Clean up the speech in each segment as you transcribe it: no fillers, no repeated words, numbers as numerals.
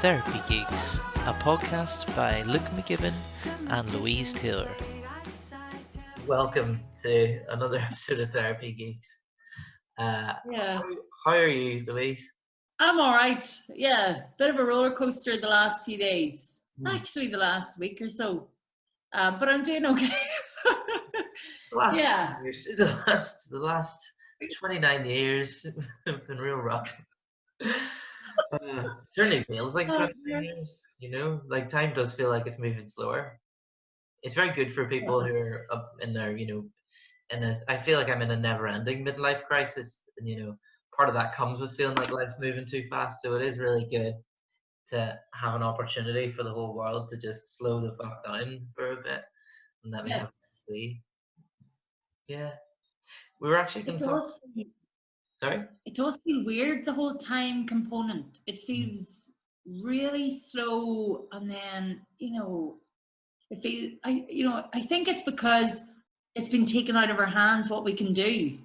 Therapy Geeks, a podcast by Luke McGibbon and Louise Taylor. Welcome to another episode of Therapy Geeks. Yeah, How are you, Louise? I'm all right. Yeah, bit of a roller coaster the last few days. Hmm. Actually, the last week or so. But I'm doing okay. Yeah. The last 29 years have been real rough. Certainly feels like Oh, 29 years, like time does feel like it's moving slower. It's very good for people who are up in their, I feel like I'm in a never-ending midlife crisis, and part of that comes with feeling like life's moving too fast. So it is really good to have an opportunity for the whole world to just slow the fuck down for a bit and let me have a yes. sleep. Yeah, we were actually going It to talk. does. Sorry. It does feel weird, the whole time component. It feels really slow, and then it feels. I think it's because it's been taken out of our hands what we can do.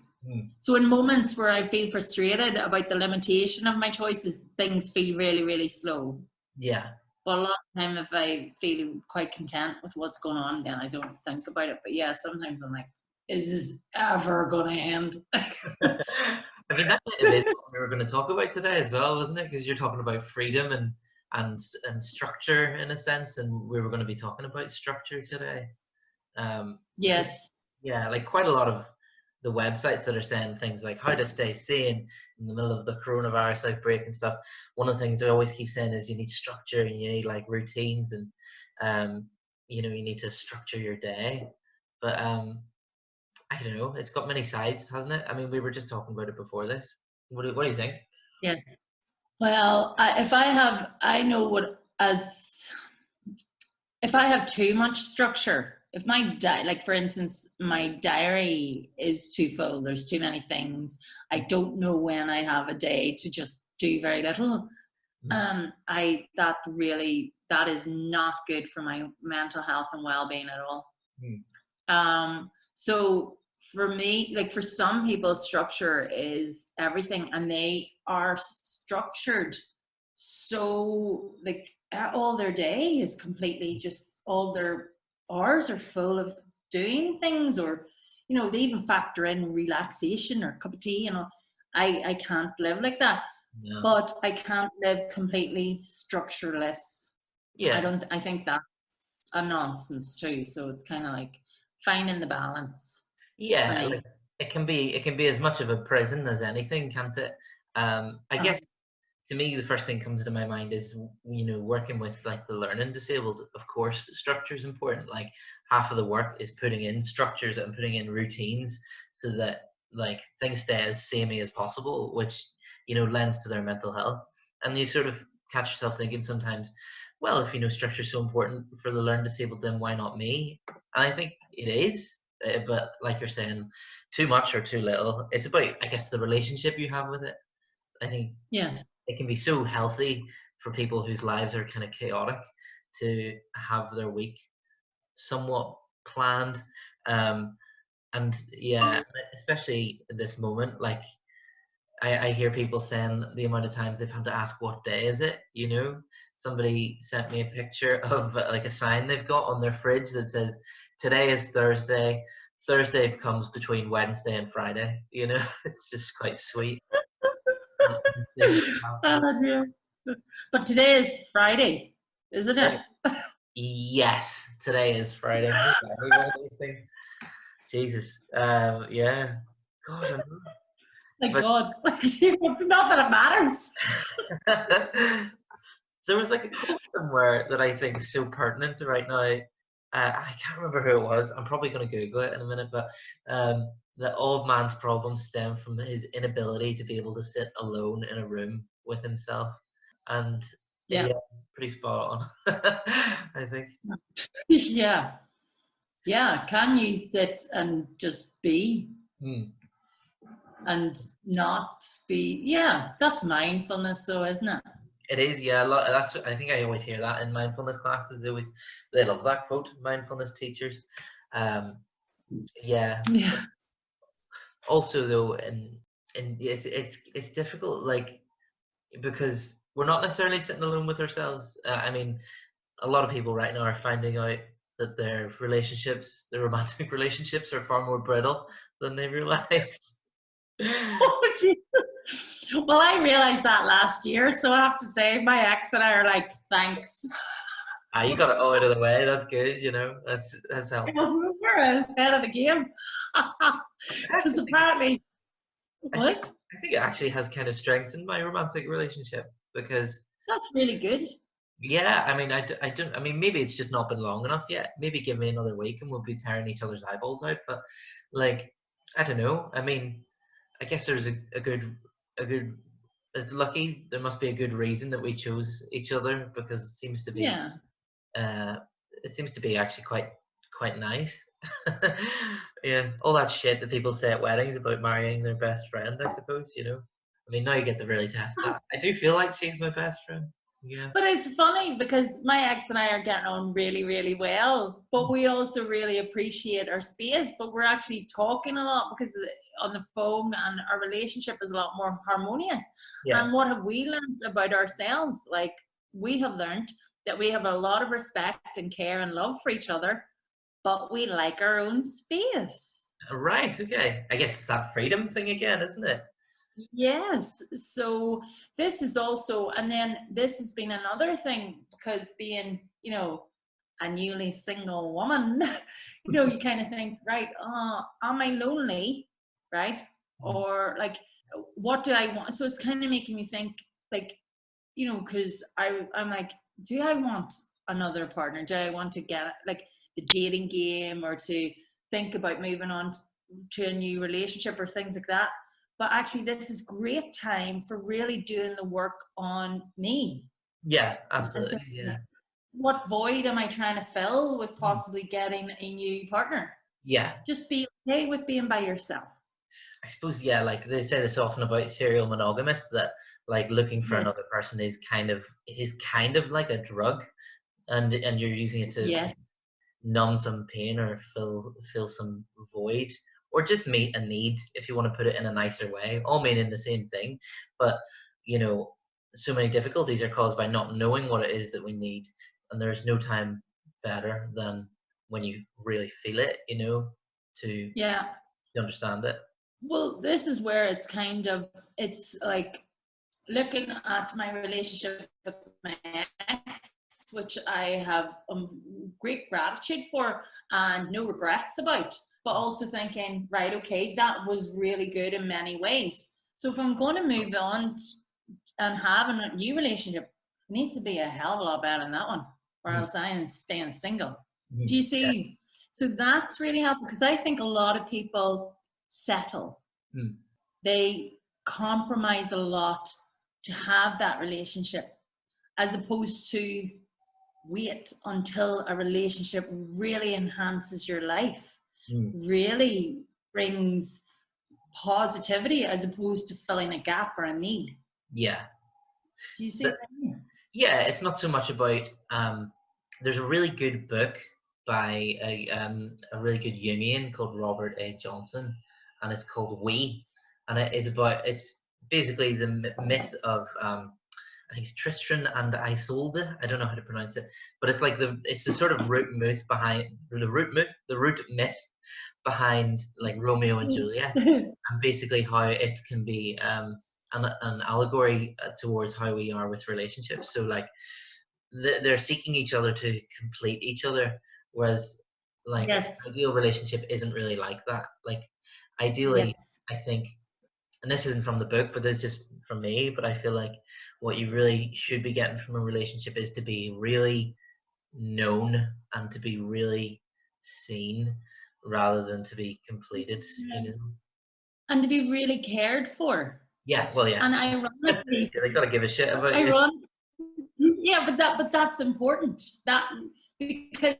So in moments where I feel frustrated about the limitation of my choices, things feel really, really slow. Yeah. But a lot of time, if I feel quite content with what's going on, then I don't think about it. But yeah, sometimes I'm like, is this ever going to end? I mean, that kind of is what we were going to talk about today as well, wasn't it? Because you're talking about freedom and structure in a sense, and we were going to be talking about structure today. Yes. Yeah, like quite a lot of the websites that are saying things like how to stay sane in the middle of the coronavirus outbreak and stuff. One of the things they always keep saying is you need structure and you need like routines and you need to structure your day. But I don't know, it's got many sides, hasn't it? I mean, we were just talking about it before this. What do you think? Yes. Well, if I have too much structure, if my like for instance, my diary is too full, there's too many things, I don't know when I have a day to just do very little. That is not good for my mental health and well-being at all. So for me, like for some people, structure is everything, and they are structured so like all their day is completely just, all their hours are full of doing things, or they even factor in relaxation or a cup of tea. I can't live like that. No. But I can't live completely structureless. Yeah. I think that's a nonsense too. So it's kind of like finding the balance for Yeah, me. like it can be as much of a prison as anything, can't it? I guess to me the first thing comes to my mind is working with like the learning disabled. Of course, structure is important. Like half of the work is putting in structures and putting in routines so that like things stay as samey as possible, which lends to their mental health. And you sort of catch yourself thinking sometimes, well, if structure is so important for the learning disabled, then why not me? And I think it is. But like you're saying, too much or too little. It's about, I guess, the relationship you have with it. I think Yes. it can be so healthy for people whose lives are kind of chaotic to have their week somewhat planned. And yeah, especially at this moment, like I hear people saying the amount of times they've had to ask what day is it. Somebody sent me a picture of like a sign they've got on their fridge that says today is Thursday. Thursday comes between Wednesday and Friday. It's just quite sweet. Oh, dear. But today is Friday, isn't it? Yes, today is Friday. Maybe one of these things. Jesus. Yeah. God, I know. Thank But God. Not that it matters. there was like a quote somewhere that I think is so pertinent to right now. I can't remember who it was. I'm probably going to Google it in a minute, but that all of man's problems stem from his inability to be able to sit alone in a room with himself. And Yeah. pretty spot on, I think. Yeah. Yeah. Can you sit and just be and not be? Yeah. That's mindfulness, though, isn't it? It is, yeah. I think I always hear that in mindfulness classes. They love that quote. Mindfulness teachers. Yeah. Yeah. Also, though, and it's difficult, like because we're not necessarily sitting alone with ourselves. I mean, a lot of people right now are finding out that their relationships, their romantic relationships, are far more brittle than they realize. Oh, Jesus. Well, I realized that last year, so I have to say, my ex and I are like, thanks. You got it all out of the way. That's good, you know. That's helpful. We're ahead of the game. I Because actually think apparently, I think what? I think it actually has kind of strengthened my romantic relationship because That's really good. yeah, I mean, I don't. I mean, maybe it's just not been long enough yet. Maybe give me another week and we'll be tearing each other's eyeballs out. But like, I don't know. I mean, I guess there's a good. It's lucky. There must be a good reason that we chose each other because Yeah. uh, it seems to be actually quite nice. Yeah, all that shit that people say at weddings about marrying their best friend. I suppose you know. I mean, now you get to really test that. I do feel like she's my best friend. Yeah. But it's funny because my ex and I are getting on really, really well, but we also really appreciate our space. But we're actually talking a lot because on the phone, and our relationship is a lot more harmonious. Yeah. And what have we learned about ourselves? Like, we have learned that we have a lot of respect and care and love for each other, but we like our own space. Right, okay. I guess it's that freedom thing again, isn't it? Yes. So this is also, and then this has been another thing because being, a newly single woman, you kind of think, right, am I lonely? Right. Mm. Or like, what do I want? So it's kind of making me think, like, because I'm like, do I want another partner? Do I want to get like the dating game, or to think about moving on to a new relationship or things like that? But actually, this is great time for really doing the work on me. Yeah, And so, absolutely. Yeah. what void am I trying to fill with Mm. possibly getting a new partner? Yeah. Just be okay with being by yourself. I suppose, yeah, like they say this often about serial monogamists that like looking for Yes. another person is kind of like a drug and you're using it to Yes. numb some pain or fill some void or just meet a need if you want to put it in a nicer way, all meaning the same thing. But you know, so many difficulties are caused by not knowing what it is that we need, and there's no time better than when you really feel it, you know, to, Yeah. to understand it. Well, this is where it's like looking at my relationship with my ex, which I have great gratitude for and no regrets about, but also thinking, right, okay, that was really good in many ways. So if I'm going to move on and have a new relationship, it needs to be a hell of a lot better than that one, or Mhm. else I am staying single. Do Mhm. you Yeah. see? So that's really helpful because I think a lot of people settle. Mm. They compromise a lot to have that relationship, as opposed to wait until a relationship really enhances your life, Mm. really brings positivity, as opposed to filling a gap or a need. Yeah. Do you see But what I mean? yeah, it's not so much about there's a really good book by a really good Jungian called Robert A. Johnson, and it's called We, and it's basically the myth of I think it's Tristan and Isolde. I don't know how to pronounce it, but it's the sort of the root myth behind like Romeo and Juliet, and basically how it can be an allegory towards how we are with relationships. So like they're seeking each other to complete each other, whereas like an Yes, ideal relationship isn't really like that. Like ideally, yes, I think, and this isn't from the book, but this is just from me, but I feel like what you really should be getting from a relationship is to be really known and to be really seen rather than to be completed, you yes. know. And to be really cared for. Yeah, well, yeah. And ironically, Yeah, they gotta give a shit about you. iron yeah, but that's important, that because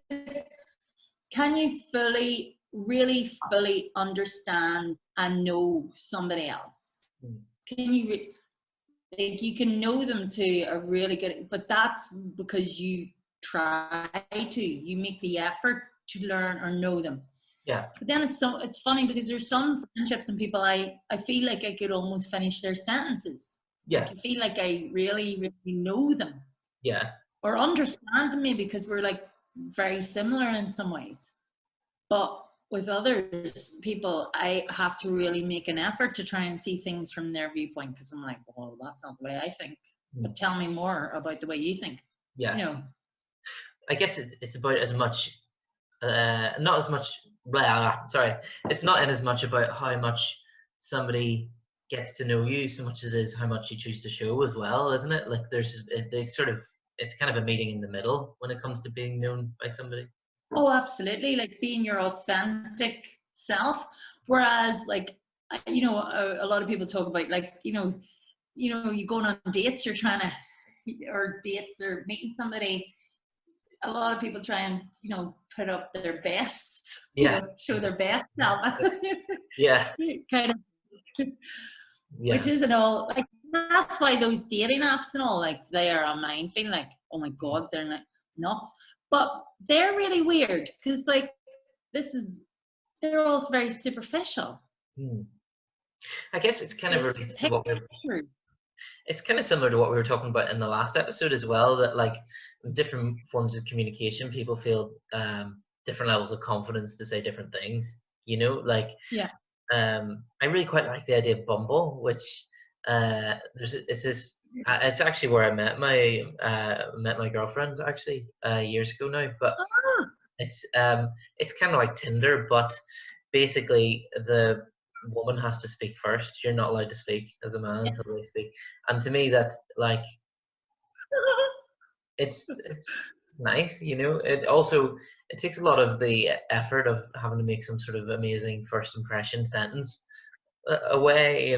can you really fully understand and know somebody else? Mm. Can you like, you can know them to a really good, but that's because you try to, you make the effort to learn or know them. Yeah. But then it's funny because there's some friendships and people I feel like I could almost finish their sentences. Yeah. Like I feel like I really, really know them Yeah. or understand them, maybe because we're like very similar in some ways. But with others, people, I have to really make an effort to try and see things from their viewpoint, because I'm like, well, that's not the way I think. But tell me more about the way you think. Yeah. You know. I guess it's about as much, not as much. Sorry, it's not in as much about how much somebody gets to know you, so much as it is how much you choose to show as well, isn't it? Like it's kind of a meeting in the middle when it comes to being known by somebody. Oh, absolutely. Like being your authentic self. Whereas, like, you know, a lot of people talk about, like, you going on dates, you're trying to, or dates or meeting somebody. A lot of people try and, put up their best, show their best self. Yeah. Kind of, which isn't all, like, that's why those dating apps and all, like, they are a minefield. Like, oh my God, they're not nuts. But they're really weird because, like, they're also very superficial. I guess it's kind of related to what it's kind of similar to what we were talking about in the last episode as well, that like different forms of communication, people feel different levels of confidence to say different things, like I really quite like the idea of Bumble, which it's actually where I met my girlfriend actually years ago now, but it's kind of like Tinder, but basically the woman has to speak first. You're not allowed to speak as a man until they speak. And to me, that's like, it's nice, it takes a lot of the effort of having to make some sort of amazing first impression sentence away,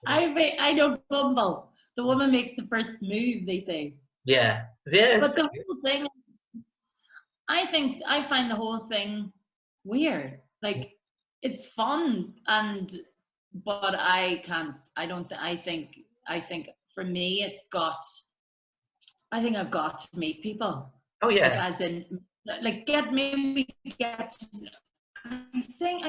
I know Bumble. The woman makes the first move, they say. Yeah. But the whole thing, I find the whole thing weird. Like, it's fun, but I think for me, I think I've got to meet people. Oh yeah. Like, as in, like, I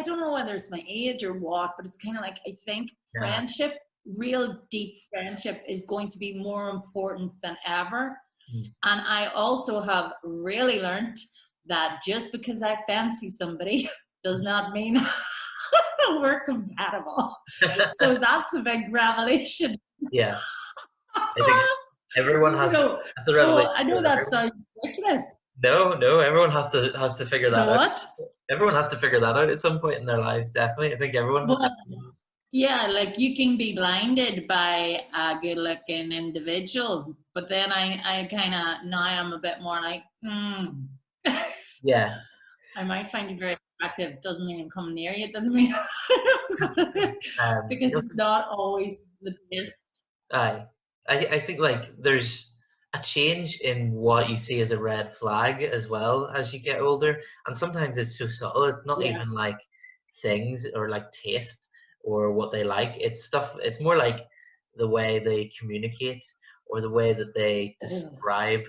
don't know whether it's my age or what, but it's kind of like, I think friendship, real deep friendship, is going to be more important than ever. And I also have really learned that just because I fancy somebody does not mean we're compatible. So that's a big revelation. Yeah. I think everyone has the revelation. I know that sounds ridiculous. No, everyone has to figure that out. Everyone has to figure that out at some point in their lives, definitely. I think everyone has. Yeah, like, you can be blinded by a good-looking individual, but then I kind of, now I'm a bit more like, Yeah. I might find you very attractive. Doesn't mean I'm coming near you. It doesn't mean because it's not always the best. I think, like, there's a change in what you see as a red flag as well as you get older, and sometimes it's so subtle. It's not even like things or like taste or what they like. It's more like the way they communicate or the way that they describe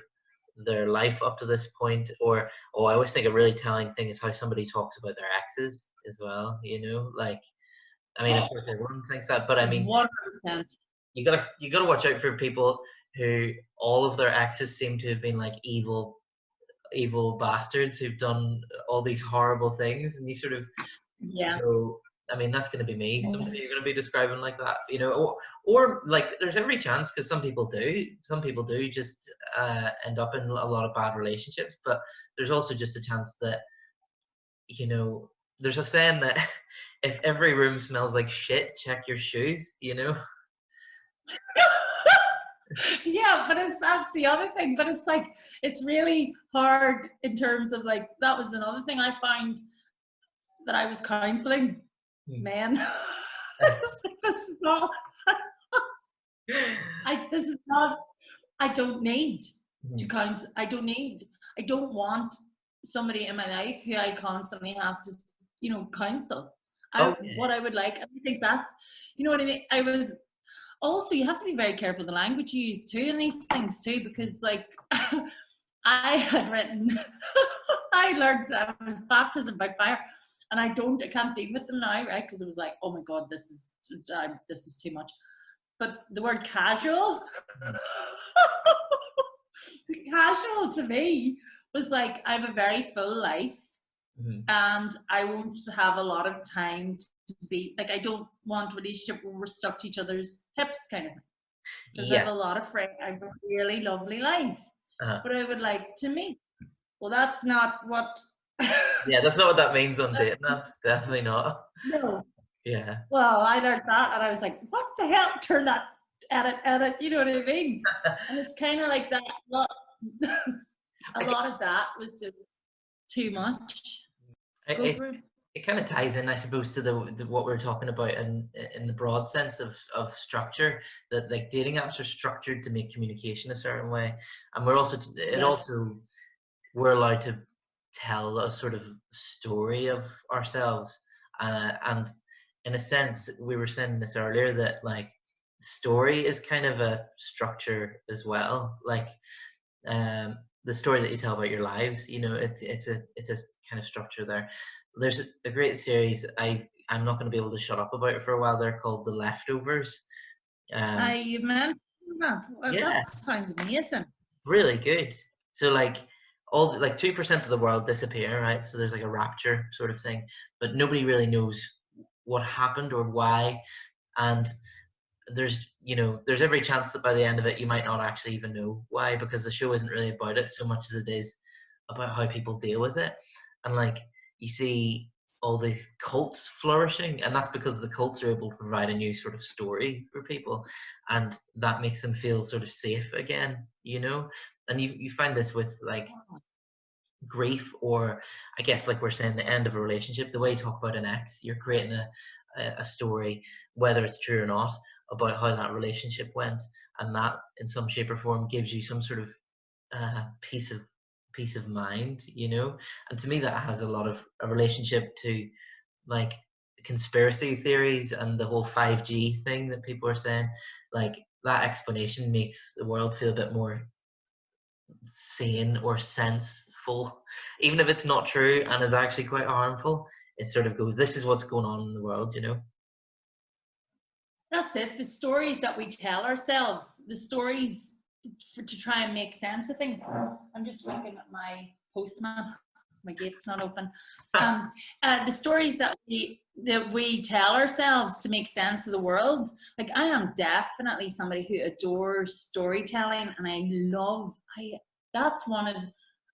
their life up to this point. Or I always think a really telling thing is how somebody talks about their exes as well, like, I mean, of course everyone thinks that, but I mean 100%. you gotta watch out for people who all of their exes seem to have been like evil bastards who've done all these horrible things, and you sort of I mean, that's going to be me. Somebody you're going to be describing like that, or like, there's every chance, because some people do just end up in a lot of bad relationships, but there's also just a chance that, there's a saying that if every room smells like shit, check your shoes, Yeah, but that's the other thing. But it's like, it's really hard in terms of, like, that was another thing I find that I was counseling men. This is not I don't need to counsel. I don't want somebody in my life who I constantly have to counsel. What I would like, and I think that's, you know what I mean. Also, you have to be very careful the language you use too in these things too, because, like, I had written I learned that it was baptism by fire. and I can't deal with them now, right? Because it was like, oh my God, this is too much. But the word casual, casual to me was like, I have a very full life, and I won't have a lot of time to be like, I don't want a relationship where we're stuck to each other's hips, kind of thing. Because I have a lot of friends, I have a really lovely life, but I would like to meet. Well, that's not what. Yeah, that's not what that means on dating. That's definitely not. No. Yeah. Well, I learned that, and I was like, "What the hell?" Turn that, edit. You know what I mean? And it's kind of like that. A lot of that was just too much. It kind of ties in, I suppose, to the what we're talking about in the broad sense of structure. That like dating apps are structured to make communication a certain way, and we're also we're allowed to tell a sort of story of ourselves, and in a sense, we were saying this earlier, that like story is kind of a structure as well. Like the story that you tell about your lives, you know, it's a kind of structure there. There's a great series I'm not going to be able to shut up about it for a while. They're called The Leftovers. You mentioned that. Well, Yeah, that sounds amazing. really good. So like 2% of the world disappear, right? So there's like a rapture sort of thing, but nobody really knows what happened or why. And there's every chance that by the end of it you might not actually even know why, because the show isn't really about it so much as it is about how people deal with it. And like you see all these cults flourishing, and that's because the cults are able to provide a new sort of story for people, and that makes them feel sort of safe again, you know. And you find this with like grief, or I guess like we're saying, the end of a relationship. The way you talk about an ex, you're creating a story, whether it's true or not, about how that relationship went, and that in some shape or form gives you some sort of peace of mind, you know. And to me that has a lot of a relationship to like conspiracy theories and the whole 5G thing that people are saying. Like that explanation makes the world feel a bit more sane or senseful, even if it's not true and is actually quite harmful. It sort of goes, this is what's going on in the world, you know. That's it. The stories that we tell ourselves, the stories to try and make sense of things. I'm just looking at my postman. My gate's not open. The stories that we tell ourselves to make sense of the world. Like I am definitely somebody who adores storytelling, and that's one of,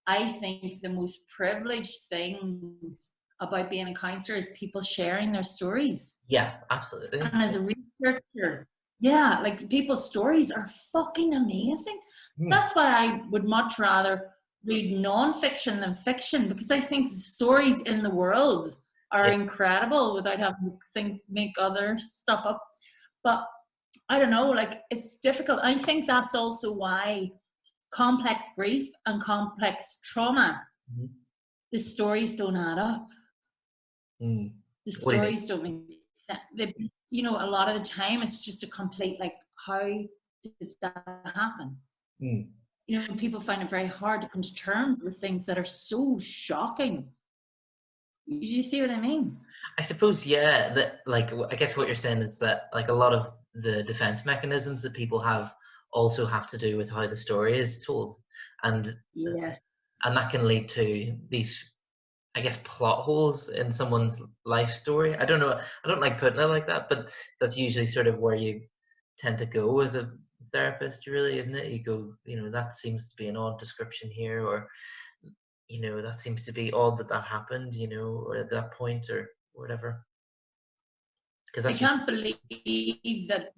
I think, the most privileged things about being a counselor is people sharing their stories. Yeah, absolutely. And as a researcher, yeah, like people's stories are fucking amazing. That's why I would much rather read non-fiction than fiction, because I think the stories in the world are incredible without having to make other stuff up. But I don't know, like it's difficult. I think that's also why complex grief and complex trauma, the stories don't add up. The stories don't make sense. You know, a lot of the time it's just a complete, like, how did that happen? You know, people find it very hard to come to terms with things that are so shocking. You see what I mean? I suppose, yeah. That, like, I guess what you're saying is that, like, a lot of the defense mechanisms that people have also have to do with how the story is told, and yes, and that can lead to these, I guess, plot holes in someone's life story. I don't know. I don't like putting it like that, but that's usually sort of where you tend to go as a therapist, really, isn't it? You go, you know, that seems to be an odd description here, or you know, that seems to be odd that happened, you know, or at that point, or whatever. Because they can't believe that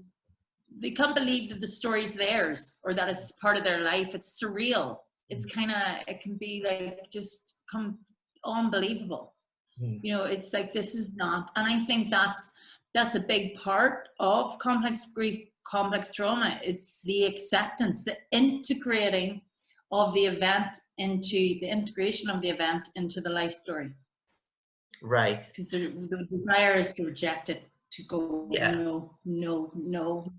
the story's theirs, or that it's part of their life. It's surreal. It's kind of, it can be like just unbelievable. You know, it's like, this is not, and I think that's a big part of complex grief, complex trauma. It's the acceptance, the integration of the event into the life story. Right. Because the desire is to reject it, to go, no,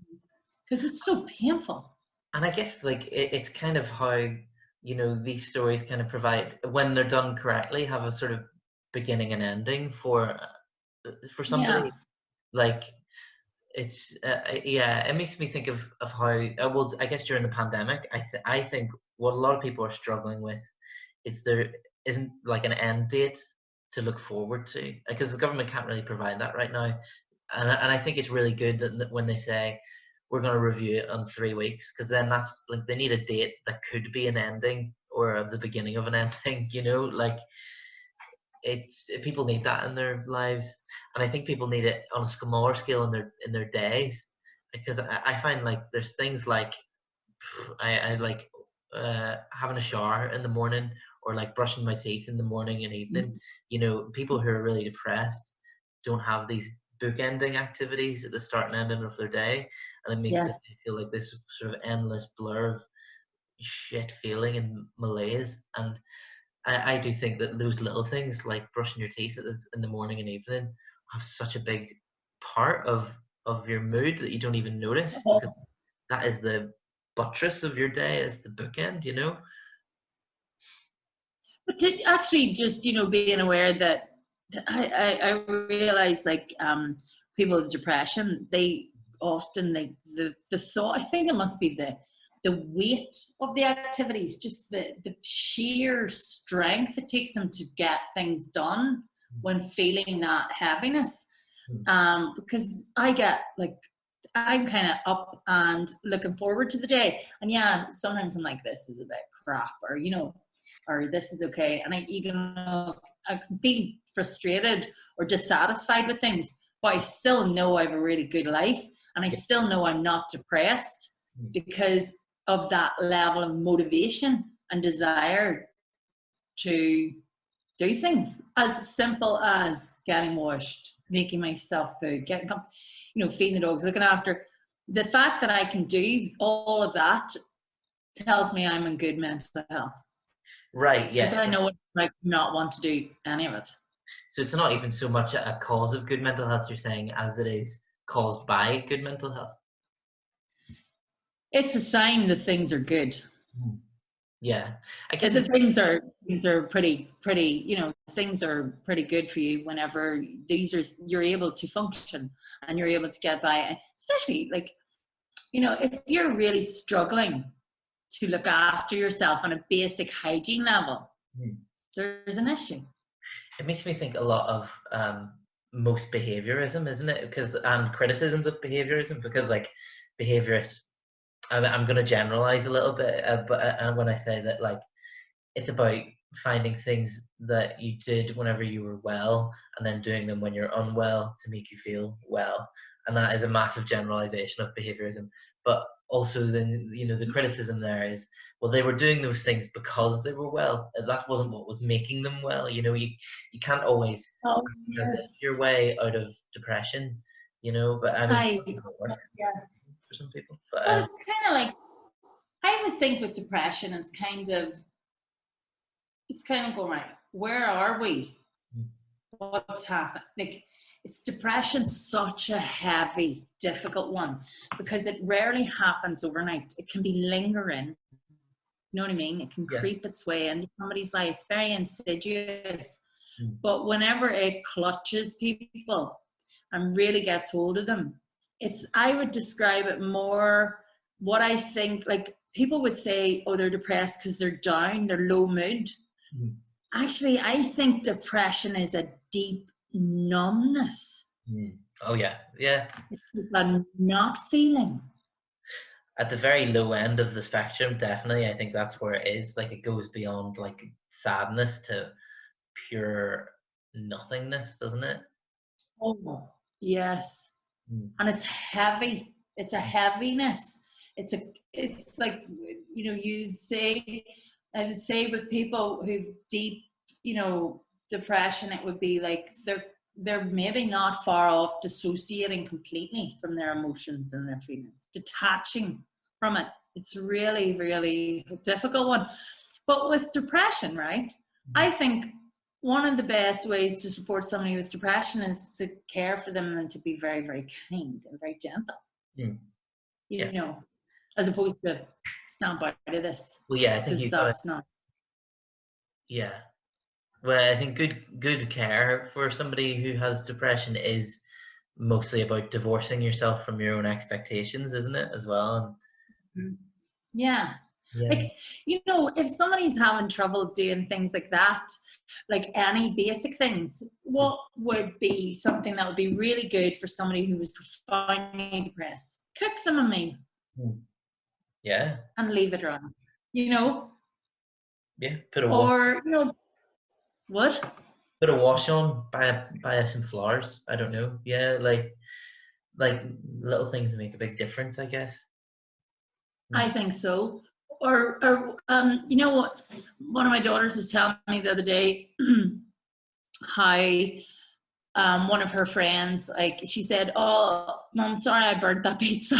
because it's so painful. And I guess like it's kind of how, you know, these stories kind of provide, when they're done correctly, have a sort of beginning and ending for Yeah. somebody. Like, it's yeah, it makes me think of how well, I guess during the pandemic, I think what a lot of people are struggling with is there isn't like an end date to look forward to, because the government can't really provide that right now. And I think it's really good that when they say we're going to review it on 3 weeks, because then that's like they need a date that could be an ending or the beginning of an ending, like it's people need that in their lives, and I think people need it on a smaller scale in their days, because I find like there's things like I like having a shower in the morning, or like brushing my teeth in the morning and evening. People who are really depressed don't have these bookending activities at the start and ending of their day, and it makes it Yes. feel like this sort of endless blur of shit feeling and malaise. And I do think that those little things like brushing your teeth in the morning and evening have such a big part of your mood that you don't even notice, because Oh, that is the buttress of your day, is the bookend. but actually, just being aware that I realize, like, people with depression, they often, like, the thought. I think it must be the weight of the activities, just the sheer strength it takes them to get things done when feeling that heaviness. Because I get, like, I'm kind of up and looking forward to the day, and yeah, sometimes I'm like, this is a bit crap, or this is okay, and I can feel frustrated or dissatisfied with things, but I still know I have a really good life, and I still know I'm not depressed because of that level of motivation and desire to do things as simple as getting washed, making myself food, feeding the dogs, looking after. The fact that I can do all of that tells me I'm in good mental health, Right, because yeah. I know I do not want to do any of it. So it's not even so much a cause of good mental health, you're saying, as it is caused by good mental health. It's a sign that things are good. Yeah, I guess. The things are pretty, things are pretty good for you whenever you're able to function and you're able to get by, and especially, like, if you're really struggling to look after yourself on a basic hygiene level, there's an issue. It makes me think a lot of most behaviorism, isn't it? And criticisms of behaviorism, because like behaviorists, I'm going to generalize a little bit, but when I say that, like, it's about finding things that you did whenever you were well, and then doing them when you're unwell to make you feel well, and that is a massive generalization of behaviorism. But also, then the criticism there is, well, they were doing those things because they were well. That wasn't what was making them well. You can't always Oh, present your yes. way out of depression. But I don't I know how it works Yeah. for some people. But Well, it's kind of like, I would think with depression, it's kind of going, right, where are we? What's happened? Like, it's depression, such a heavy, difficult one, because it rarely happens overnight. It can be lingering. You know what I mean? It can yeah. creep its way into somebody's life, very insidious. Mm. But whenever it clutches people and really gets hold of them, I would describe it more, what I think, like, people would say, oh, they're depressed because they're down, they're low mood. Mm. Actually, I think depression is a deep numbness. Oh yeah, yeah. It's a not feeling. At the very low end of the spectrum, definitely, I think that's where it is. Like, it goes beyond like sadness to pure nothingness, doesn't it? Oh, yes. Mm. And it's heavy. It's a heaviness. It's like, I would say with people who've deep, depression, it would be like they're maybe not far off dissociating completely from their emotions and their feelings, detaching from it. It's really, really a difficult one. But with depression, right, I think one of the best ways to support somebody with depression is to care for them and to be very, very kind and very gentle. Mm. Yeah. As opposed to snap out of this, Well, yeah, I think because you've got to. that's not. Yeah, Well, I think good care for somebody who has depression is mostly about divorcing yourself from your own expectations, isn't it, as well? Yeah. Yeah. Like, you know, if somebody's having trouble doing things like that, like any basic things, what would be something that would be really good for somebody who was profoundly depressed? Cook them a meal Mm. Yeah. and leave it run, you know? Yeah. Or, you know, what? Put a wash on, buy some flowers. I don't know. Yeah, like little things make a big difference, I guess. I Mm. think so. Or you know what? One of my daughters was telling me the other day how one of her friends, like, she said, "Oh, Mom, sorry I burnt that pizza."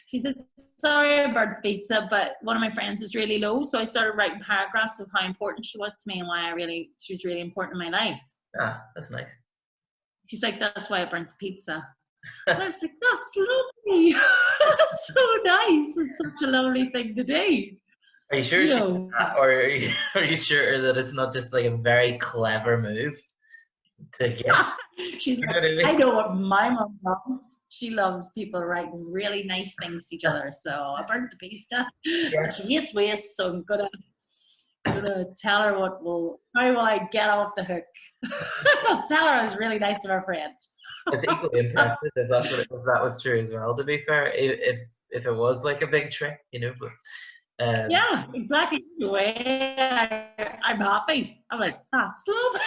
She said, "Sorry I burnt the pizza, but one of my friends was really low, so I started writing paragraphs of how important she was to me and why she was really important in my life." Ah, that's nice. She's like, "That's why I burnt the pizza." And I was like, "That's lovely." That's so nice. It's such a lovely thing to do. Are you sure You she did know, that, or are you sure that it's not just like a very clever move to get? she's You know like, what I "I mean? know what my mom loves. She loves people writing really nice things to each other. So I burnt the pizza, Yeah, and she hates waste. So I'm gonna tell her how will I get off the hook? I'll tell her I was really nice to her friend." it's equally impressive if if that was true as well. To be fair, if it was like a big trick, you know, but Yeah, exactly. The way I'm happy. I'm like, "That's lovely."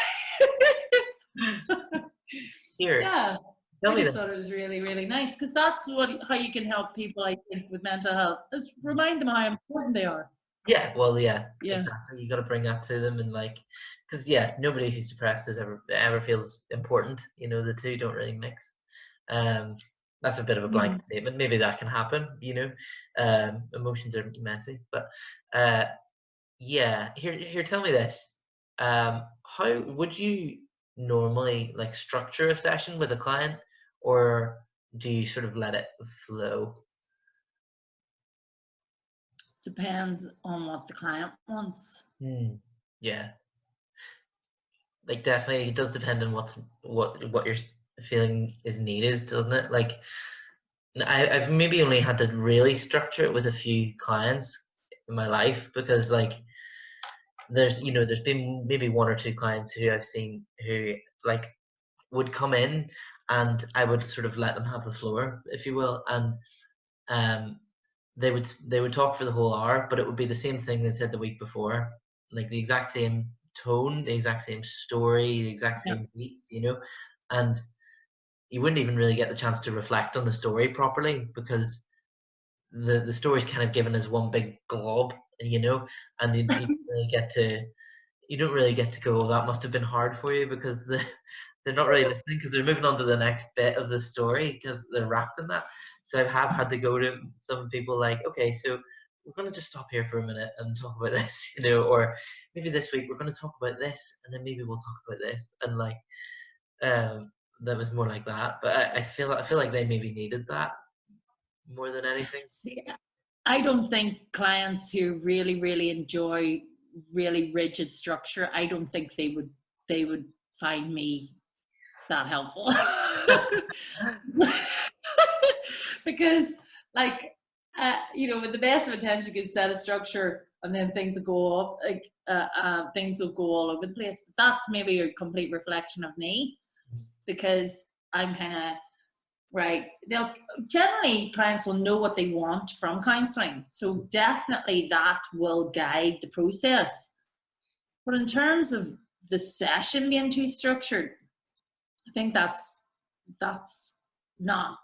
here, Yeah, tell I me just this. thought it was really, really nice because that's how you can help people, I think, with mental health. Is remind them how important they are. Yeah, well, yeah, Yeah. exactly. You got to bring that to them, and like, because yeah, nobody who's depressed is ever feels important. You know, the two don't really mix. Um, that's a bit of a blanket statement. Maybe that can happen. You know, emotions are messy, but uh, yeah. Here, tell me this. How would you normally like structure a session with a client, or do you sort of let it flow? Depends on what the client wants. Hmm. Yeah. Like definitely it does depend on what you're feeling is needed, doesn't it? Like I've maybe only had to really structure it with a few clients in my life because like there's been maybe one or two clients who I've seen who like would come in and I would sort of let them have the floor, if you will, and um they would talk for the whole hour, but it would be the same thing they said the week before, like the exact same tone, the exact same story, the exact Yeah. same beats, and you wouldn't even really get the chance to reflect on the story properly because the story's kind of given as one big glob, and you don't really get to go, oh, that must have been hard for you because they're not really listening because they're moving on to the next bit of the story because they're wrapped in that. So I have had to go to some people like, okay, so we're going to just stop here for a minute and talk about this, or maybe this week we're going to talk about this and then maybe we'll talk about this. And like, um, that was more like that. But I feel like they maybe needed that more than anything. See, I don't think clients who really, really enjoy really rigid structure, I don't think they would find me that helpful. Because, like, with the best of intention, you can set a structure and then things will go up, like things will go all over the place. But that's maybe a complete reflection of me because I'm kind of right. They'll generally clients will know what they want from counselling, so definitely that will guide the process. But in terms of the session being too structured, I think that's not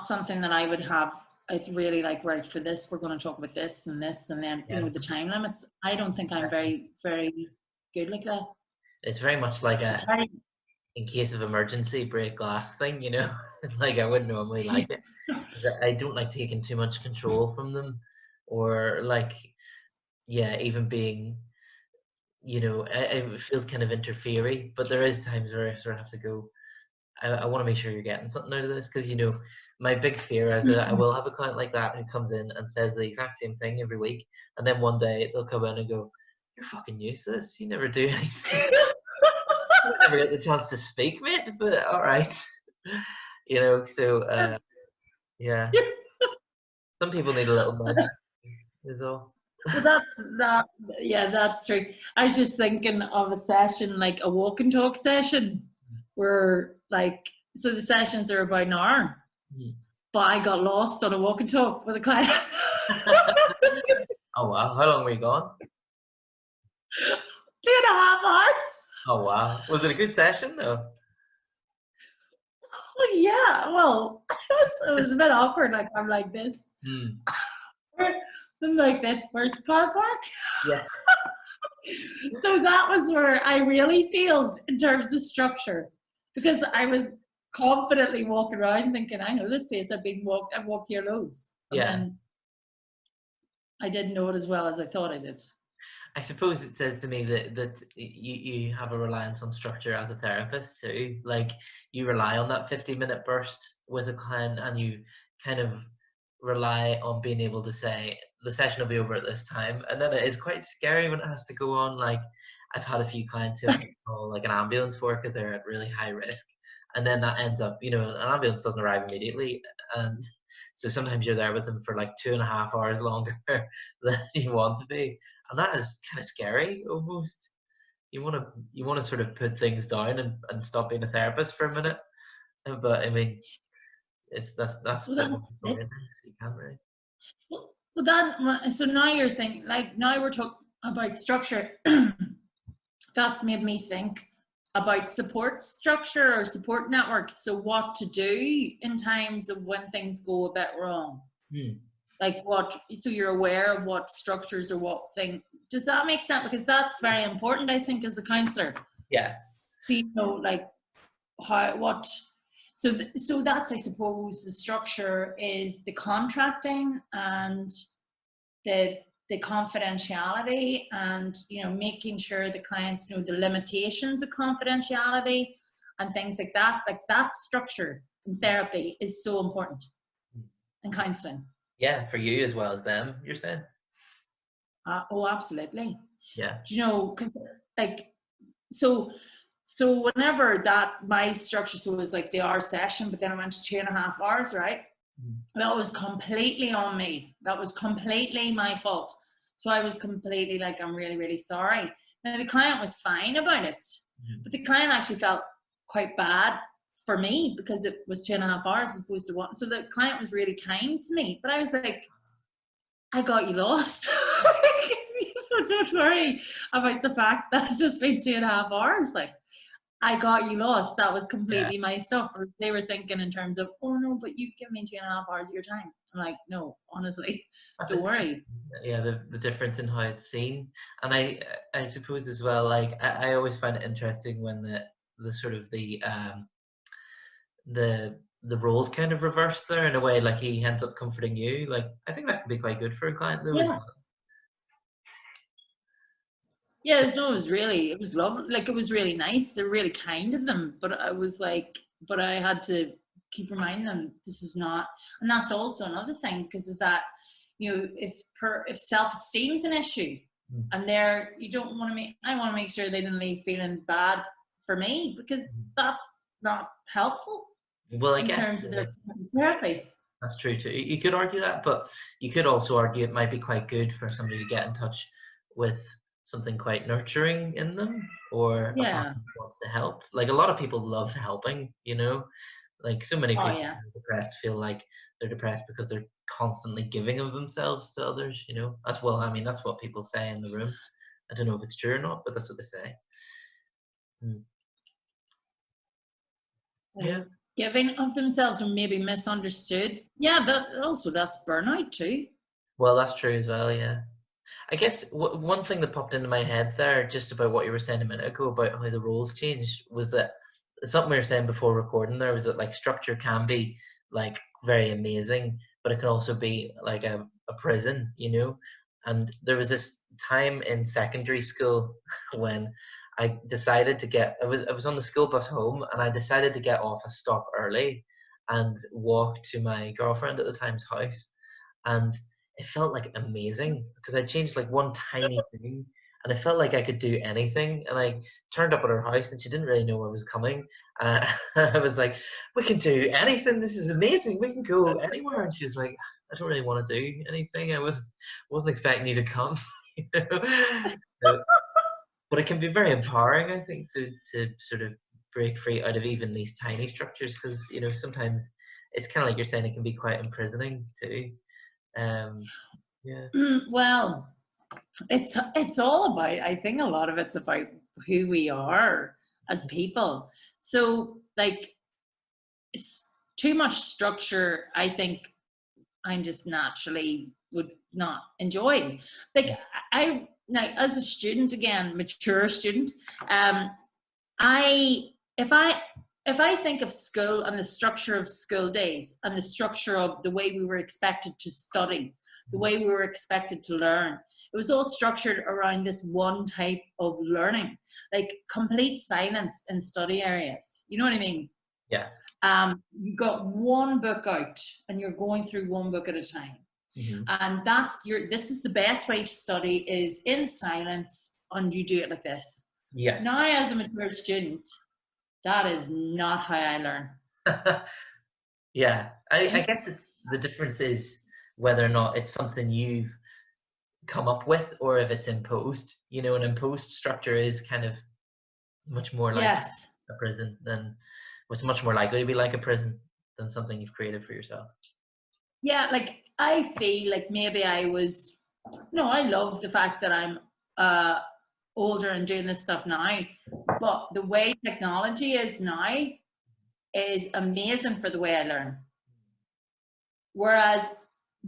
something that I would have. I'd really like, right, for this we're going to talk about this and this, and then Yeah, the time limits. I don't think I'm very, very good like that. it's very much like The a time. in case of emergency break glass thing, like I wouldn't normally like it. I don't like taking too much control from them, or like, yeah, even being, it feels kind of interfering. But there is times where I sort of have to go. I want to make sure you're getting something out of this because my big fear is that I will have a client like that who comes in and says the exact same thing every week, and then one day they'll come in and go, you're fucking useless. You never do anything. You never get the chance to speak, mate. But all right, So yeah, some people need a little nudge. Is all. Well, that's true. I was just thinking of a session, like a walk and talk session, where so the sessions are about an hour, but I got lost on a walk and talk with a client. Oh wow, how long were you gone? 2.5 hours. Oh wow, was it a good session though? Well, yeah, well, it was a bit awkward. Like, I'm like this. I'm like this. Where's the car park? Yeah. So that was where I really failed in terms of structure, because I was confidently walking around thinking, I know this place. I've walked here loads. And then I didn't know it as well as I thought I did. I suppose it says to me that you have a reliance on structure as a therapist too. Like, you rely on that 50-minute burst with a client, and you kind of rely on being able to say the session will be over at this time, and then it is quite scary when it has to go on. Like, I've had a few clients who have to call like an ambulance for because they're at really high risk, and then that ends up, an ambulance doesn't arrive immediately, and so sometimes you're there with them for like 2.5 hours longer than you want to be, and that is kind of scary almost. You want to sort of put things down and stop being a therapist for a minute, but I mean, that's Well, so you can't really. So now you're thinking, like, now we're talking about structure. That's made me think about support structure or support networks. So what to do in times of when things go a bit wrong. Like so you're aware of what structures or what thing. Does that make sense? Because that's very important, I think, as a counsellor. Yeah. So like so that's, I suppose, the structure is the contracting and the confidentiality, and making sure the clients know the limitations of confidentiality and things like that. Like, that structure in therapy is so important in counselling. Yeah, for you as well as them, you're saying? Oh, absolutely. Yeah. Because so whenever my structure, so it was like the hour session, but then I went to 2.5 hours, right? That was completely on me. That was completely my fault. So I was completely like, I'm really, really sorry. Now, the client was fine about it, but the client actually felt quite bad for me because it was 2.5 hours as opposed to 1. So the client was really kind to me, but I was like, I got you lost. So don't worry about the fact that it's been 2.5 hours. Like, I got you lost. That was completely my stuff. Or they were thinking in terms of, oh no, but you've given me 2.5 hours of your time. I'm like, no, honestly, don't worry. Yeah, the difference in how it's seen. And I suppose as well, like, I always find it interesting when the sort of the roles kind of reverse there in a way, like he ends up comforting you. Like, I think that could be quite good for a client though as well. Yeah, no, it was lovely. Like, it was really nice. They're really kind of them. But I was like, but I had to keep reminding them this is not, and that's also another thing, because is that, if self-esteem is an issue, and you don't want to make, I want to make sure they didn't leave feeling bad for me, because that's not helpful. Well, I guess in terms of their therapy. That's true too. You could argue that, but you could also argue it might be quite good for somebody to get in touch with something quite nurturing in them, or a partner who wants to help. Like, a lot of people love helping, like so many people who are depressed feel like they're depressed because they're constantly giving of themselves to others, that's what people say in the room. I don't know if it's true or not, but that's what they say. Yeah. Giving of themselves, or maybe misunderstood. Yeah, but also that's burnout too. Well, that's true as well, yeah. I guess one thing that popped into my head there, just about what you were saying a minute ago about how the roles changed, was that something we were saying before recording there was that, like, structure can be like very amazing, but it can also be like a prison, And there was this time in secondary school when I decided to I was on the school bus home, and I decided to get off a stop early and walk to my girlfriend at the time's house. And it felt like amazing because I changed like one tiny thing, and I felt like I could do anything. And I turned up at her house, and she didn't really know I was coming. I was like, "We can do anything. This is amazing. We can go anywhere." And she was like, "I don't really want to do anything. I wasn't expecting you to come." You know? But it can be very empowering, I think, to sort of break free out of even these tiny structures, because sometimes it's kind of like you're saying, it can be quite imprisoning too. Yeah. Well, it's all about, I think a lot of it's about who we are as people. So like too much structure, I think I'm just naturally would not enjoy. Like I now as a student, again, mature student, I if I if I think of school and the structure of school days and the structure of the way we were expected to study, the way we were expected to learn, it was all structured around this one type of learning, like complete silence in study areas. You know what I mean? Yeah. You've got one book out and you're going through one book at a time. Mm-hmm. And this is the best way to study, is in silence, and you do it like this. Yeah. Now, as a mature student, that is not how I learn. Yeah. I guess the difference is whether or not it's something you've come up with or if it's imposed. An imposed structure is kind of much more like Yes. a prison than what's much more likely to be like a prison than something you've created for yourself. Yeah, like I feel like maybe I love the fact that I'm older and doing this stuff now, but the way technology is now is amazing for the way I learn. Whereas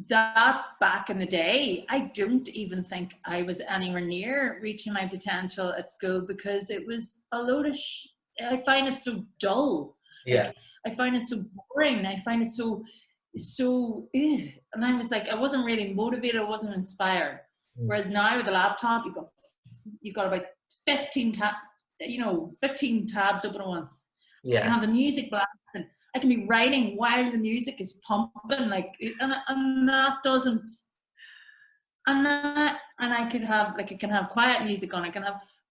that back in the day, I don't even think I was anywhere near reaching my potential at school, because it was a load of I find it so dull. Yeah. Like, I find it so boring. I find it so and I was like, I wasn't really motivated. I wasn't inspired. Whereas now with the laptop, you've got about 15 tabs open at once. Yeah. I can have the music blasting. I can be writing while the music is pumping, and that doesn't. And I could have I can have quiet music on.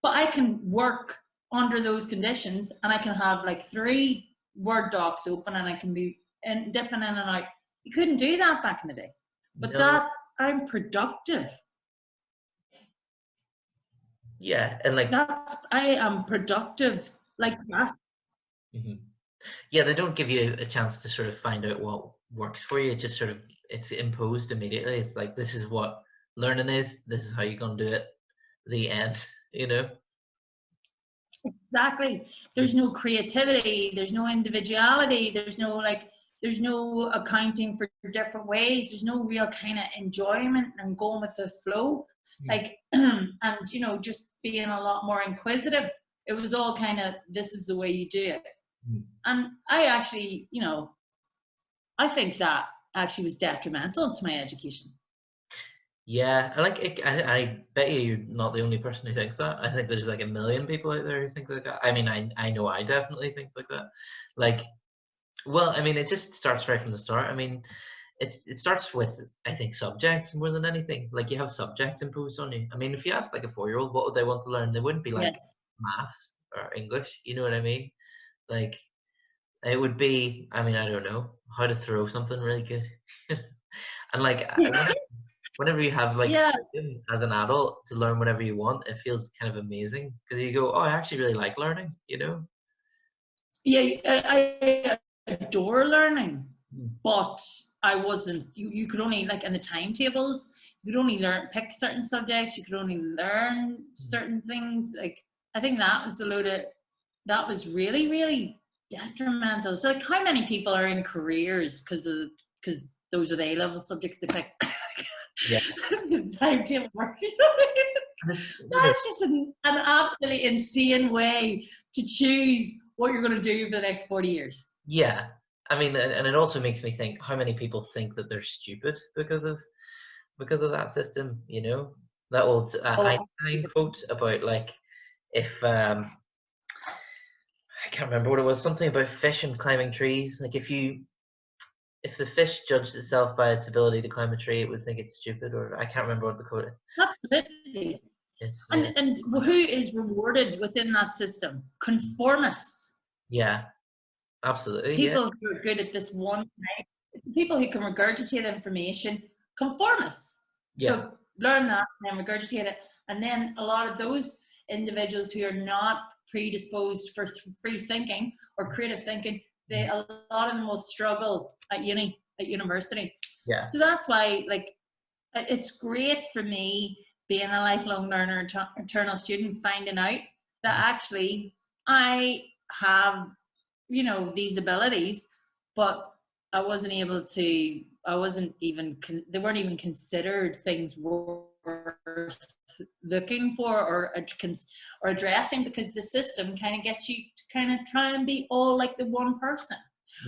But I can work under those conditions, and I can have like 3 Word docs open, and I can be dipping in and out. You couldn't do that back in the day. But No. I'm productive. Yeah, and like I am productive like that. Mm-hmm. Yeah, they don't give you a chance to sort of find out what works for you. It just sort of it's imposed immediately. It's like, this is what learning is. This is how you're gonna do it. The end. Exactly. There's no creativity. There's no individuality. There's no accounting for different ways. There's no real kind of enjoyment and going with the flow. And just being a lot more inquisitive. It was all kind of, this is the way you do it. And I actually, I think that actually was detrimental to my education. Yeah, I bet you're not the only person who thinks that. I think there's like a million people out there who think like that. I mean, I know I definitely think like that. It just starts right from the start. I mean, it starts with, I think, subjects more than anything. Like, you have subjects imposed on you. I mean, if you ask like a 4-year-old what would they want to learn, they wouldn't be like maths or English. You know what I mean? Like, it would be, I don't know, how to throw something really good. And like, whenever you have freedom as an adult to learn whatever you want, it feels kind of amazing, because you go, oh, I actually really like learning. Yeah, I adore learning, but I wasn't. You could only, like, in the timetables, you could only pick certain subjects. You could only learn certain things. Like, I think that was really, really detrimental. So, like, how many people are in careers because those are the A-level subjects they picked? Yeah. The timetable work. That's just an absolutely insane way to choose what you're going to do for the next 40 years. Yeah. And it also makes me think, how many people think that they're stupid because of that system, that old Einstein quote about, like, if I can't remember what it was, something about fish and climbing trees. Like, if the fish judged itself by its ability to climb a tree, it would think it's stupid, or I can't remember what the quote is. Absolutely. It's And who is rewarded within that system? Conformists. yeah, absolutely, yeah, People who are good at this one thing, people who can regurgitate information, conformists who yeah, learn that and then regurgitate it. And then a lot of those individuals who are not predisposed for free thinking or creative thinking, a lot of them will struggle at university. yeah, So that's why, like, it's great for me being a lifelong learner, eternal student, finding out that actually I have, these abilities, but I wasn't able to, they weren't even considered things worth looking for or addressing, because the system kind of gets you to kind of try and be all like the one person.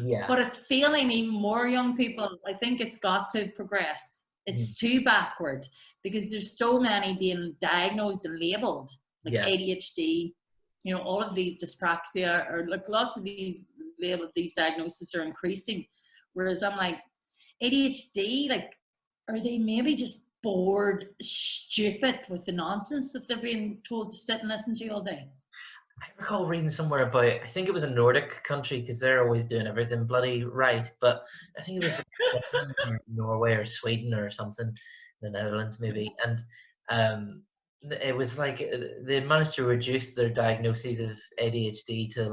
yeah. But it's failing even more young people. I think it's got to progress. It's too backward, because there's so many being diagnosed and labeled, like Yeah. ADHD, all of these dyspraxia, or like lots of these diagnoses are increasing. Whereas I'm like, ADHD, like, are they maybe just bored, stupid with the nonsense that they're being told to sit and listen to all day? I recall reading somewhere about, I think it was a Nordic country, because they're always doing everything bloody right, but I think it was Finland or Norway or Sweden or something, the Netherlands maybe, and it was like they managed to reduce their diagnoses of ADHD to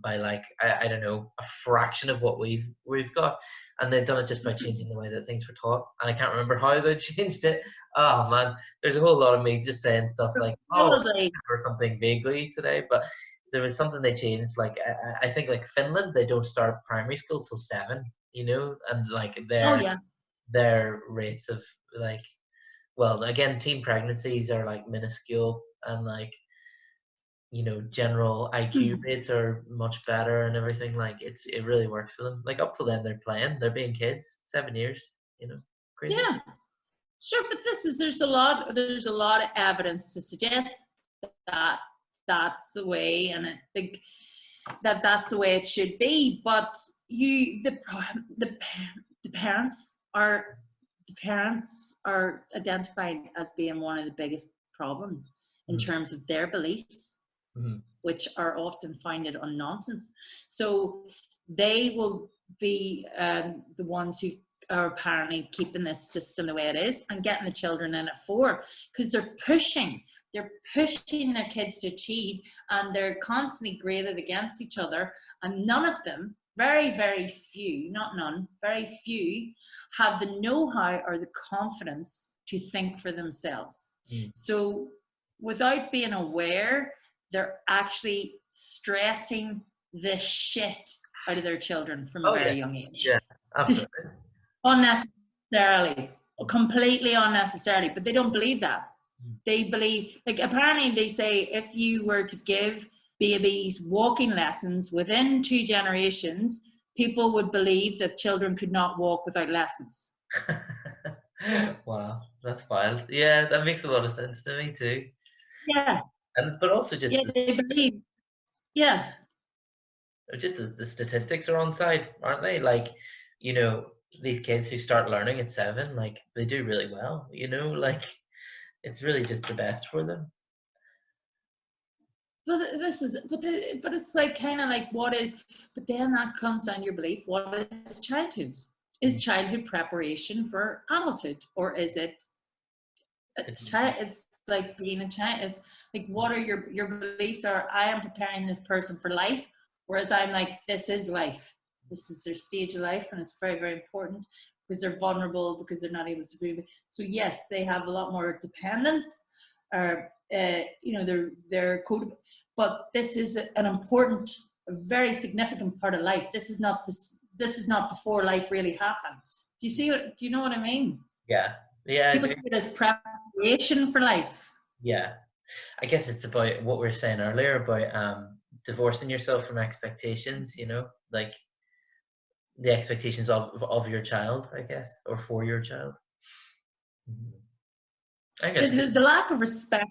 by I don't know, a fraction of what we've got, and they've done it just by changing the way that things were taught, and I can't remember how they changed it. Oh man, there's a whole lot of me just saying stuff like, oh, Probably. or something vaguely today, but there was something they changed. Like I think like Finland, they don't start primary school till 7, and like Oh yeah. their rates of like, well, again, teen pregnancies are like minuscule, and like general IQ rates are much better and everything. Like it really works for them. Like up till then, they're being kids. 7 years, crazy. Yeah. Sure, but there's a lot of evidence to suggest that that's the way, and I think that that's the way it should be. But the parents are identified as being one of the biggest problems in terms of their beliefs, which are often founded on nonsense. So they will be the ones who are apparently keeping this system the way it is and getting the children in at 4, because they're pushing their kids to achieve, and they're constantly graded against each other, and none of them, very, very few, not none, very few, have the know-how or the confidence to think for themselves. So without being aware, they're actually stressing the shit out of their children from a very young age. Yeah, absolutely. Unnecessarily, completely unnecessarily, but they don't believe that. They believe, like, apparently they say if you were to give babies walking lessons within 2 generations, people would believe that children could not walk without lessons. Wow, that's wild. Yeah, that makes a lot of sense to me too. Yeah. But also just They believe. Yeah. Just the statistics are on side, aren't they? Like, these kids who start learning at 7, like they do really well. Like it's really just the best for them. But it's like kind of like but then that comes down to your belief. What is childhood? Is childhood preparation for adulthood, or is it it's like being a child? It's like, what are your beliefs? Are, I am preparing this person for life, whereas I'm like, this is life. This is their stage of life, and it's very, very important because they're vulnerable, because they're not able to breathe. So yes, they have a lot more dependence, or they're coded, but this is an important, a very significant part of life. This is not before life really happens. Do you know what I mean? Yeah. People see it as preparation for life. Yeah. I guess it's about what we were saying earlier about divorcing yourself from expectations, like the expectations of your child, I guess, or for your child. I guess The lack of respect.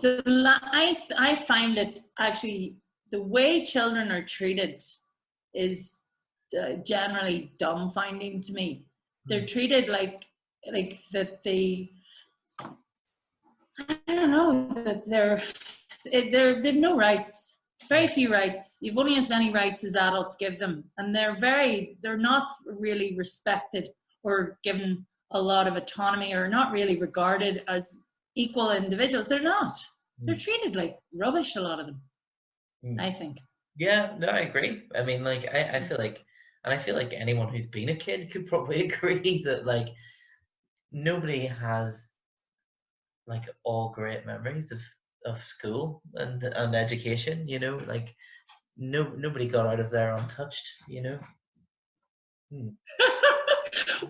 I find it actually, the way children are treated is generally dumbfounding to me. They're treated like that I don't know, that they've no rights, very few rights. You've only as many rights as adults give them, and they're not really respected or given a lot of autonomy, or not really regarded as equal individuals. They're not. They're treated like rubbish, a lot of them, I think. Yeah, no, I agree. I mean, like, I feel like, and I feel like anyone who's been a kid could probably agree that, like, nobody has, like, all great memories of school and education, you know? Like, nobody got out of there untouched, you know?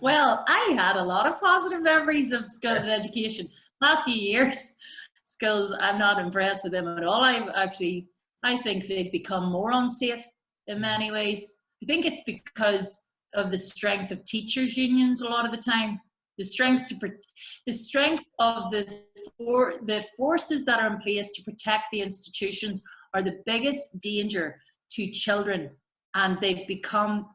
Well, I had a lot of positive memories of school and education. Last few years, schools, I'm not impressed with them at all. I think they've become more unsafe in many ways. I think it's because of the strength of teachers' unions a lot of the time. The strength of the forces that are in place to protect the institutions are the biggest danger to children, and they've become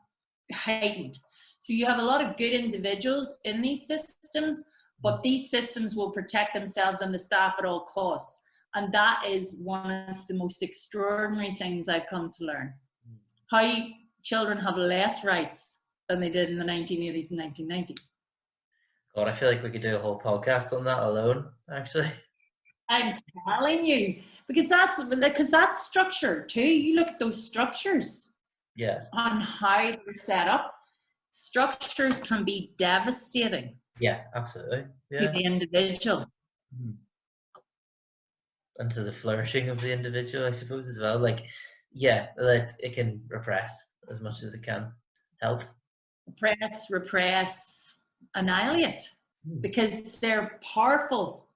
heightened. So you have a lot of good individuals in these systems, but these systems will protect themselves and the staff at all costs. And that is one of the most extraordinary things I've come to learn. How children have less rights than they did in the 1980s and 1990s. God, I feel like we could do a whole podcast on that alone, actually. I'm telling you, because that's structure too. You look at those structures, on how they're set up. Structures can be devastating. Yeah, absolutely. To the individual. And to the flourishing of the individual, I suppose, as well. Like, yeah, it can repress as much as it can help. Repress, annihilate, because they're powerful.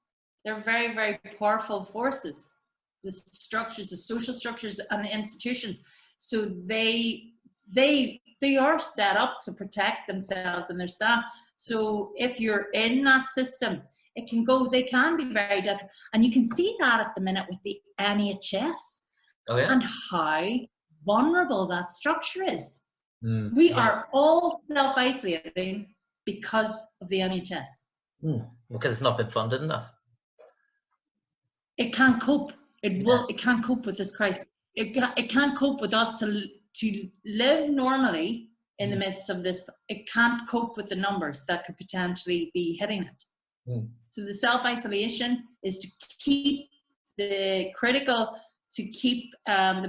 They're very, very powerful forces. The structures, the social structures, and the institutions. So they are set up to protect themselves and their staff. So if you're in that system, they can be very difficult. And you can see that at the minute with the NHS and how vulnerable that structure is. We are all self-isolating because of the NHS. Because it's not been funded enough. It can't cope. It can't cope with this crisis. It can't cope with us to live normally in the midst of this. It can't cope with the numbers that could potentially be hitting it. So the self-isolation is to keep the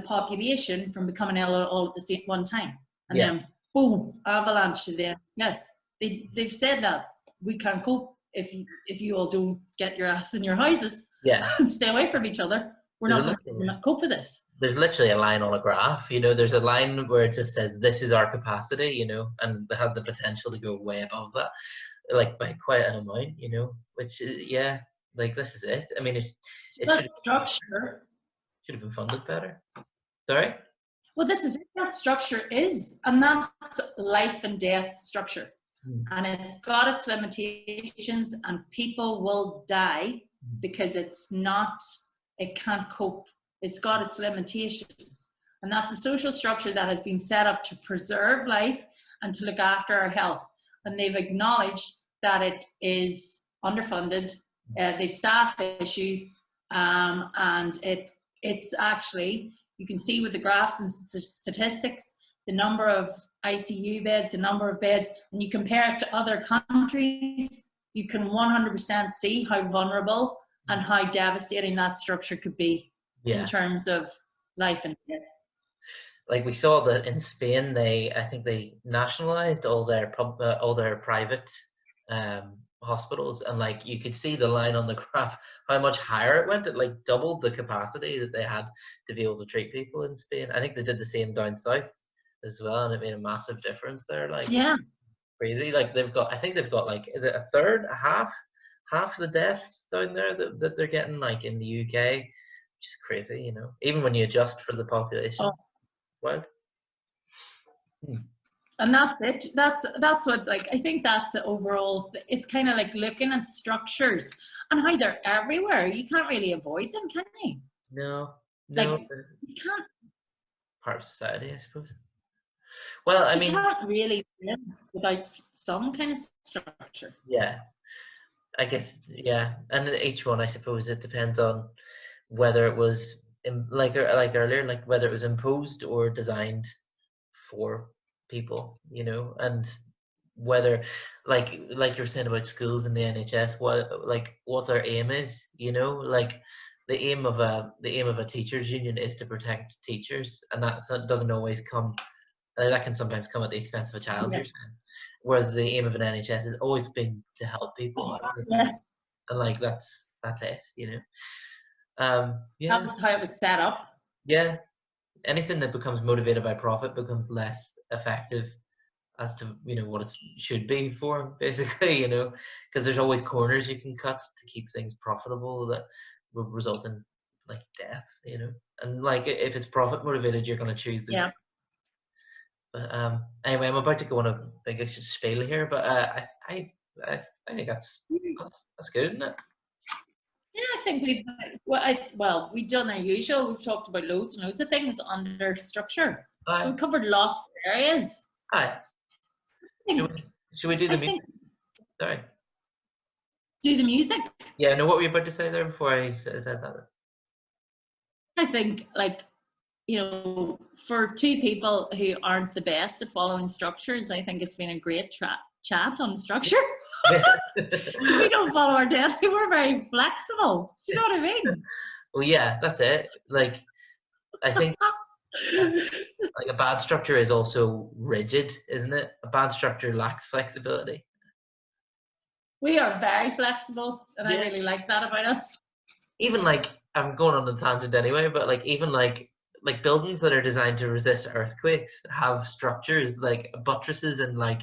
population from becoming ill all at the same one time. And then boom, avalanche to them. Yes, they've said that we can't cope if you all don't get your ass in your houses and stay away from each other. We're not going to cope with this. There's literally a line on a graph, you know, there's a line where it just says, this is our capacity, you know, and they have the potential to go way above that, like by quite an amount, you know, which is, like this is it. I mean, that structure should have been funded better. Sorry? Well, this is it. That structure is, and that's life and death structure. And it's got its limitations, and people will die because it can't cope. It's got its limitations. And that's a social structure that has been set up to preserve life and to look after our health. And they've acknowledged that it is underfunded, they've staff issues, and it's actually, you can see with the graphs and statistics, the number of ICU beds, the number of beds, and you compare it to other countries, you can 100% see how vulnerable and how devastating that structure could be in terms of life and death. Like we saw that in Spain, I think they nationalized all their private hospitals, and like you could see the line on the graph how much higher it went. It like doubled the capacity that they had to be able to treat people in Spain. I think they did the same down south as well, and it made a massive difference there. Like crazy. Like I think they've got like, is it a third, half the deaths down there that they're getting like in the UK, which is crazy, you know, even when you adjust for the population. Well, and that's it. That's what, like, I think that's the overall. It's kind of like looking at structures and how they're everywhere. You can't really avoid them, can you? No, like you can't. Part of society, I suppose. Well, I mean, you can't really live without some kind of structure. Yeah, I guess, yeah. And in each one, I suppose it depends on whether it was like earlier, like whether it was imposed or designed for people, and whether like you were saying about schools in the NHS, what their aim is, like the aim of a teachers union is to protect teachers, and that doesn't always come. That can sometimes come at the expense of a child, Yeah. you're saying. Whereas the aim of an NHS has always been to help people, Oh, yes. and like that's it. That Yeah, was how it was set up. yeah. Anything that becomes motivated by profit becomes less effective as to what it should be for, basically, because there's always corners you can cut to keep things profitable that will result in like death, and like if it's profit motivated, you're going to choose those. Yeah. But anyway, I'm about to go on a big spiel here, but I think that's good, isn't it? Yeah, I think we've done our usual. We've talked about loads and loads of things under structure. We covered lots of areas. Aye. Should we do the music? Sorry. Do the music? Yeah, no, what were you about to say there before I said that? I think, for two people who aren't the best at following structures, I think it's been a great chat on structure. We don't follow our deadline. We're very flexible. Do you know what I mean? Well, yeah, that's it. Like, I think like a bad structure is also rigid, isn't it? A bad structure lacks flexibility. We are very flexible, and I really like that about us. Even like, I'm going on a tangent anyway, but like even like buildings that are designed to resist earthquakes have structures like buttresses and like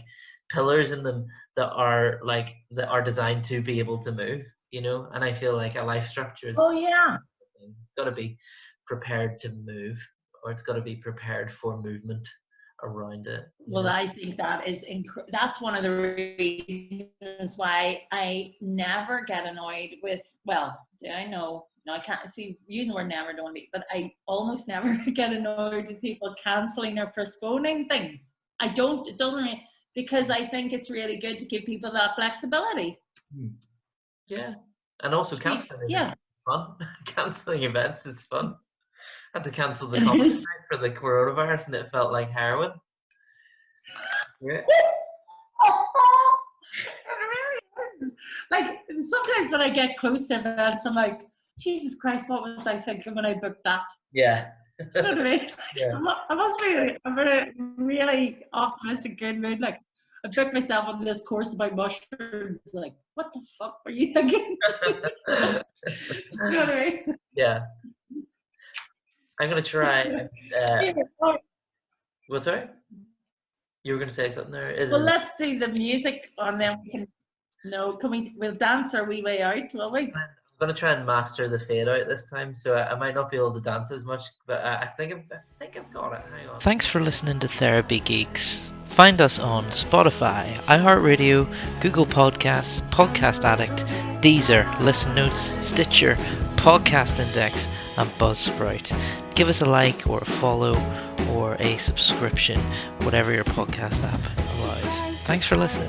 pillars in them that are designed to be able to move, and I feel like a life structure is it's got to be prepared to move, or it's got to be prepared for movement around it. Well, I think that is that's one of the reasons why I never get annoyed with, I know, no, I can't see using the word never, don't be, but I almost never get annoyed with people cancelling or postponing things. I don't, it doesn't really, because I think it's really good to give people that flexibility. Yeah, and also cancelling is fun. Cancelling events is fun. I had to cancel the conference for the coronavirus, and it felt like heroin. Yeah. It really is. Like, sometimes when I get close to events, I'm like, Jesus Christ, what was I thinking when I booked that? Yeah. You know what I mean? Yeah. I must be, I'm in a really optimistic, good mood. Like, I booked myself on this course about mushrooms. Like, what the fuck were you thinking? You know what I mean? Yeah. I'm going to try. What's sorry? You were going to say something there? Well, let's do the music and then we can, we'll dance our wee way out, will we? I'm going to try and master the fade out this time, so I might not be able to dance as much, but I think I've got it. Hang on. Thanks for listening to Therapy Geeks. Find us on Spotify, iHeartRadio, Google Podcasts, Podcast Addict, Deezer, Listen Notes, Stitcher, Podcast Index, and Buzzsprout. Give us a like or a follow or a subscription, whatever your podcast app allows. Thanks for listening.